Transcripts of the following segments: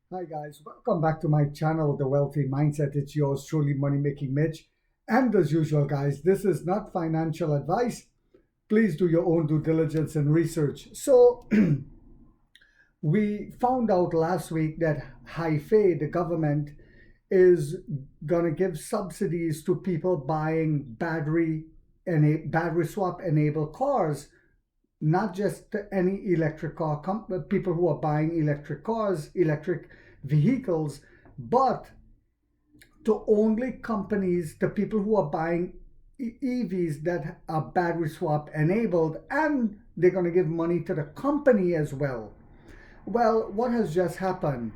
Hi guys, welcome back to my channel, The Wealthy Mindset. It's yours truly, Money Making Mitch. And as usual, guys, this is not financial advice. Please do your own due diligence and research. So, we found out last week that Haifei, the government, is gonna give subsidies to people buying battery swap enabled cars, not just to any electric car people who are buying electric cars, electric vehicles, but to only companies, the people who are buying EVs that are battery swap enabled, and they're going to give money to the company as well. Well, what has just happened?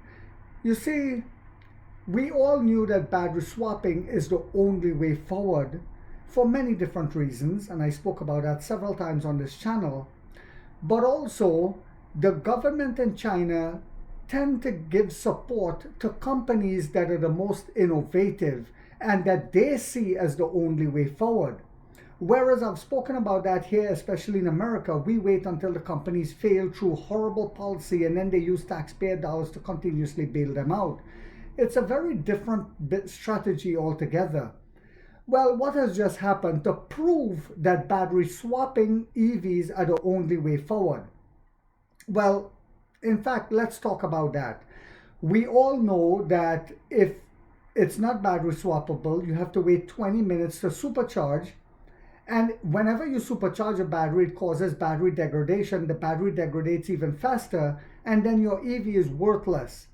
You see, we all knew that battery swapping is the only way forward for many different reasons, and I spoke about that several times on this channel. But also, the government in China tend to give support to companies that are the most innovative and that they see as the only way forward. Whereas I've spoken about that here, especially in America, we wait until the companies fail through horrible policy and then they use taxpayer dollars to continuously bail them out. It's a very different strategy altogether. Well, what has just happened to prove that battery swapping EVs are the only way forward? Well, in fact, let's talk about that. We all know that if it's not battery swappable, you have to wait 20 minutes to supercharge. And whenever you supercharge a battery, it causes battery degradation. The battery degrades even faster, and then your EV is worthless.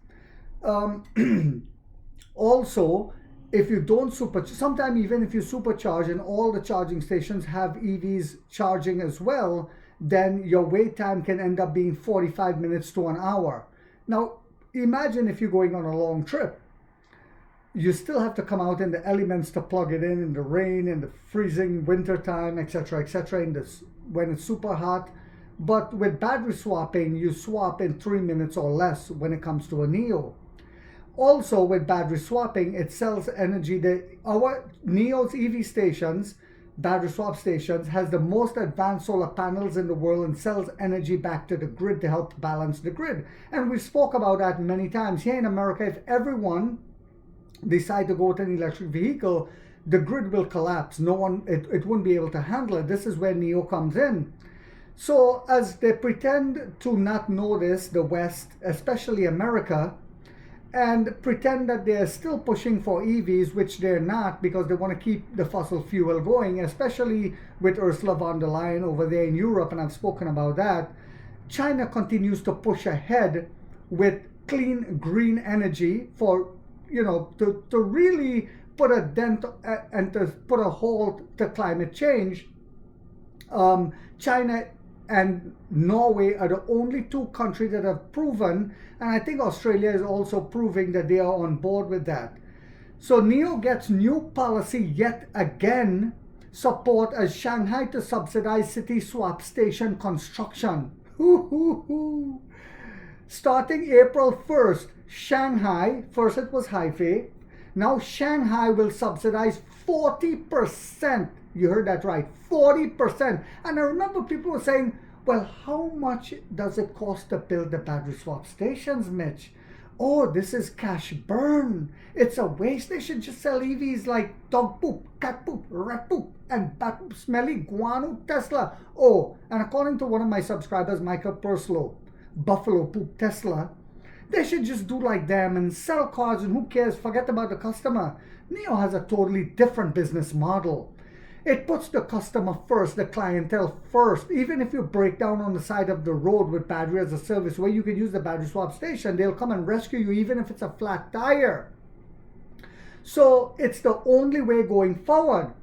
Also, if you don't sometimes even if you supercharge and all the charging stations have EVs charging as well, then your wait time can end up being 45 minutes to an hour. Now, imagine if you're going on a long trip. You still have to come out in the elements to plug it in the rain, in the freezing winter time, etc., in this when it's super hot. But with battery swapping, you swap in 3 minutes or less when it comes to a Neo. Also, with battery swapping, it sells energy. Our Neo's EV stations, battery swap stations, has the most advanced solar panels in the world and sells energy back to the grid to help balance the grid. And we spoke about that many times. Here in America, if everyone decide to go to an electric vehicle, the grid will collapse. It wouldn't be able to handle it. This is where Neo comes in. So as they pretend to not notice the West, especially America, and pretend that they're still pushing for EVs, which they're not, because they want to keep the fossil fuel going, especially with Ursula von der Leyen over there in Europe, and I've spoken about that. China continues to push ahead with clean green energy for, to really put a dent and to put a halt to climate change. China and Norway are the only two countries that have proven, and I think Australia is also proving that they are on board with that. So NEO gets new policy yet again, support as Shanghai to subsidize city swap station construction. Starting April 1st, Shanghai, first it was Haifei, now Shanghai will subsidize 40%. You heard that right, 40%. And I remember people were saying, well, how much does it cost to build the battery swap stations, Mitch? Oh, this is cash burn. It's a waste. They should just sell EVs like dog poop, cat poop, rat poop, and bat poop, smelly guano, Tesla. Oh, and according to one of my subscribers, Michael Perslow, Buffalo poop Tesla, they should just do like them and sell cars, and who cares? Forget about the customer. NEO has a totally different business model. It puts the customer first, the clientele first. Even if you break down on the side of the road with battery as a service where you can use the battery swap station, they'll come and rescue you even if it's a flat tire. So it's the only way going forward.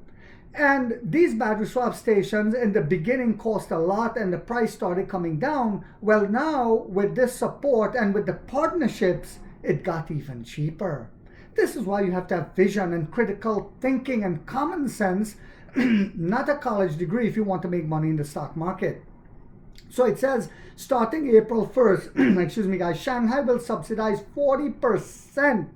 And these battery swap stations in the beginning cost a lot and the price started coming down. Well, now with this support and with the partnerships, it got even cheaper. This is why you have to have vision and critical thinking and common sense, not a college degree if you want to make money in the stock market. So it says, starting April 1st, excuse me guys, Shanghai will subsidize 40%,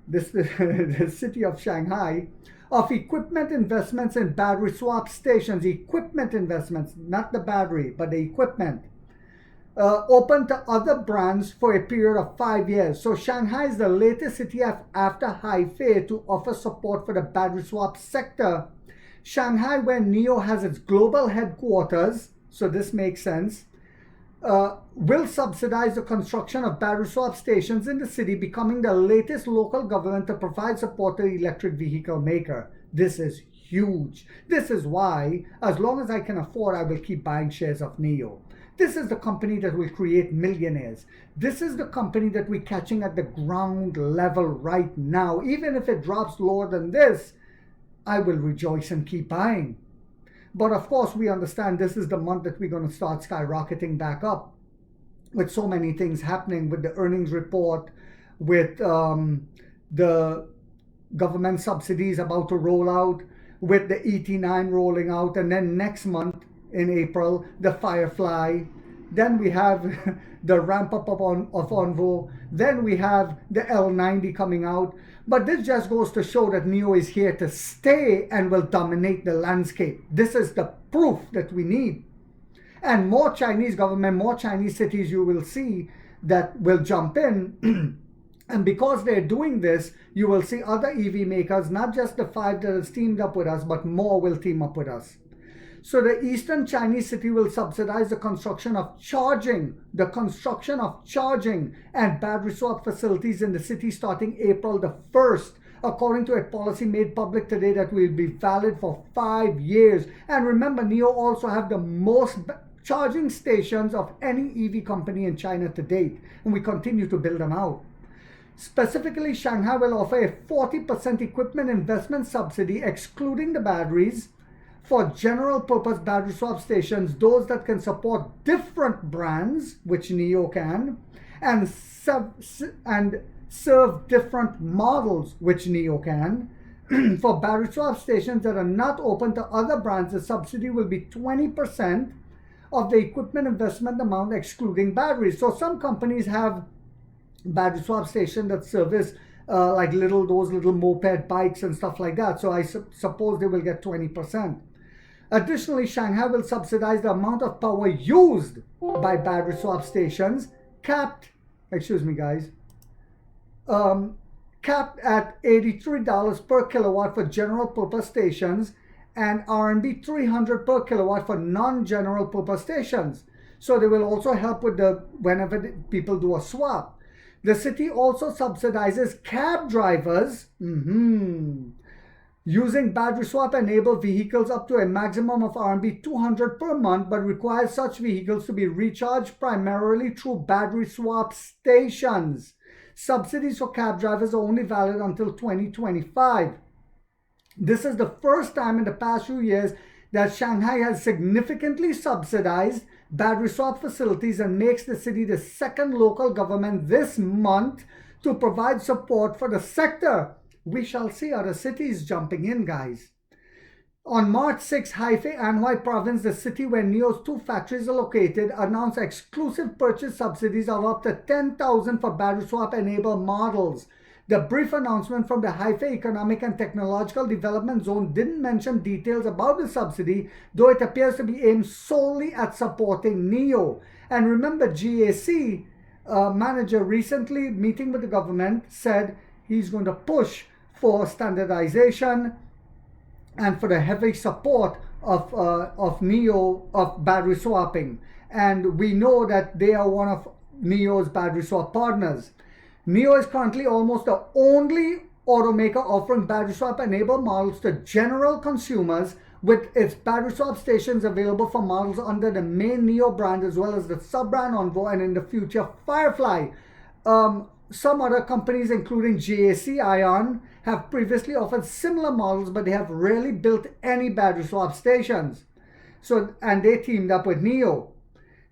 the city of Shanghai, of equipment investments in battery swap stations. Equipment investments, not the battery, but the equipment. open to other brands for a period of 5 years. So Shanghai is the latest city after Haifei to offer support for the battery swap sector. Shanghai, where NIO has its global headquarters, so this makes sense, will subsidize the construction of battery swap stations in the city, becoming the latest local government to provide support to the electric vehicle maker. This is huge. This is why, as long as I can afford, I will keep buying shares of NIO. This is the company that will create millionaires. This is the company that we're catching at the ground level right now. Even if it drops lower than this, I will rejoice and keep buying. But of course, we understand this is the month that we're going to start skyrocketing back up with so many things happening, with the earnings report, with the government subsidies about to roll out, with the ET9 rolling out, and then next month in April, the Firefly. Then we have the ramp up of Onvo. Then we have the L90 coming out. But this just goes to show that NIO is here to stay and will dominate the landscape. This is the proof that we need. And more Chinese government, more Chinese cities you will see that will jump in. And because they're doing this, you will see other EV makers, not just the 5 that has teamed up with us, but more will team up with us. So the Eastern Chinese city will subsidize the construction of charging and battery swap facilities in the city starting April the 1st, according to a policy made public today that will be valid for 5 years. And remember, NIO also have the most charging stations of any EV company in China to date, and we continue to build them out. Specifically, Shanghai will offer a 40% equipment investment subsidy, excluding the batteries, for general purpose battery swap stations, those that can support different brands, which NIO can, and serve different models, which NIO can. For battery swap stations that are not open to other brands, the subsidy will be 20% of the equipment investment amount, excluding batteries. So some companies have battery swap stations that service like those little moped bikes and stuff like that. So I suppose they will get 20%. Additionally, Shanghai will subsidize the amount of power used by battery swap stations, capped at $83 per kilowatt for general purpose stations and RMB 300 per kilowatt for non-general purpose stations. So they will also help with whenever people do a swap. The city also subsidizes cab drivers using battery swap enabled vehicles up to a maximum of RMB 200 per month, but requires such vehicles to be recharged primarily through battery swap stations. Subsidies for cab drivers are only valid until 2025. This is the first time in the past few years that Shanghai has significantly subsidized battery swap facilities and makes the city the second local government this month to provide support for the sector. We shall see other cities jumping in, guys. On March 6, Haifei, Anhui Province, the city where NIO's 2 factories are located, announced exclusive purchase subsidies of up to 10,000 for battery swap enabled models. The brief announcement from the Haifei Economic and Technological Development Zone didn't mention details about the subsidy, though it appears to be aimed solely at supporting NIO. And remember, GAC manager recently meeting with the government said he's going to push for standardization and for the heavy support of NIO of battery swapping. And we know that they are one of NIO's battery swap partners. NIO is currently almost the only automaker offering battery swap enabled models to general consumers, with its battery swap stations available for models under the main NIO brand as well as the sub-brand Onvo and in the future Firefly. Some other companies, including GAC Ion, have previously offered similar models, but they have rarely built any battery swap stations. And they teamed up with NIO.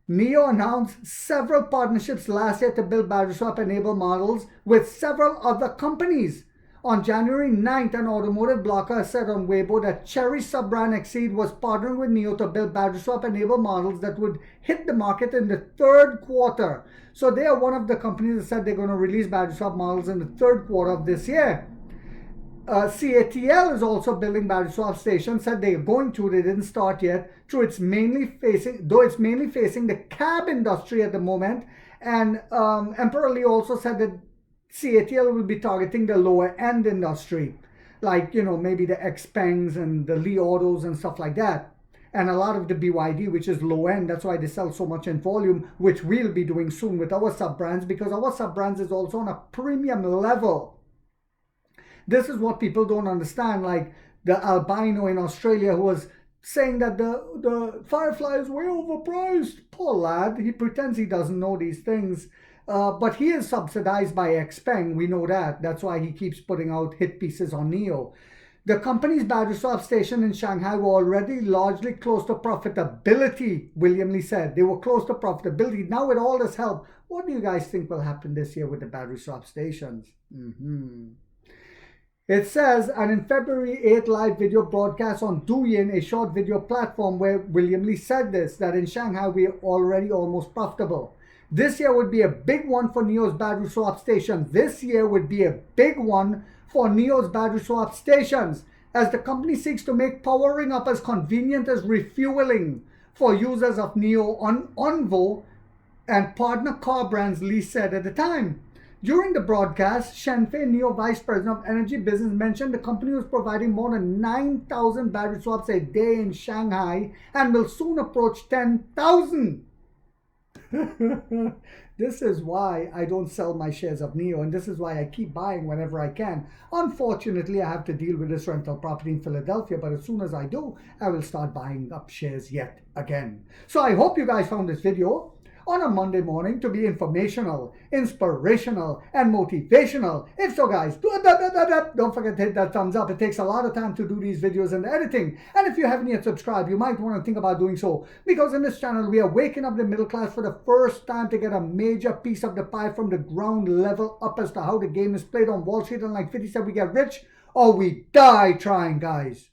NIO announced several partnerships last year to build battery swap enabled models with several other companies. On January 9th, an automotive blogger said on Weibo that Chery sub-brand Exceed was partnering with NIO to build battery swap enabled models that would hit the market in the 3rd quarter. So they are one of the companies that said they're going to release battery swap models in the 3rd quarter of this year. CATL is also building battery swap stations. Said they're going to. They didn't start yet. Though it's mainly facing the cab industry at the moment. And Emperor Lee also said that CATL will be targeting the lower end industry, like maybe the Xpengs and the Li Autos and stuff like that. And a lot of the BYD, which is low end. That's why they sell so much in volume, which we'll be doing soon with our sub brands, because our sub brands is also on a premium level. This is what people don't understand, like the albino in Australia who was saying that the Firefly is way overpriced. Poor lad, he pretends he doesn't know these things. But he is subsidized by Xpeng, we know that. That's why he keeps putting out hit pieces on NIO. The company's battery swap station in Shanghai were already largely close to profitability, William Lee said. They were close to profitability. Now with all this help, what do you guys think will happen this year with the battery swap stations? It says, and in February 8 live video broadcast on Douyin, a short video platform where William Lee said this, that in Shanghai we are already almost profitable. This year would be a big one for NIO's battery swap stations. This year would be a big one for NIO's battery swap stations, as the company seeks to make powering up as convenient as refueling for users of NIO on ONVO and partner car brands, Lee said at the time. During the broadcast, Shenfei NIO Vice President of Energy Business mentioned the company was providing more than 9,000 battery swaps a day in Shanghai and will soon approach 10,000. This is why I don't sell my shares of NIO, and this is why I keep buying whenever I can. Unfortunately, I have to deal with this rental property in Philadelphia, but as soon as I do, I will start buying up shares yet again. So I hope you guys found this video on a Monday morning to be informational, inspirational, and motivational. If so, guys, don't forget to hit that thumbs up. It takes a lot of time to do these videos and the editing. And if you haven't yet subscribed, you might want to think about doing so, because in this channel, we are waking up the middle class for the first time to get a major piece of the pie from the ground level up as to how the game is played on Wall Street. And like 50 said, we get rich or we die trying, guys.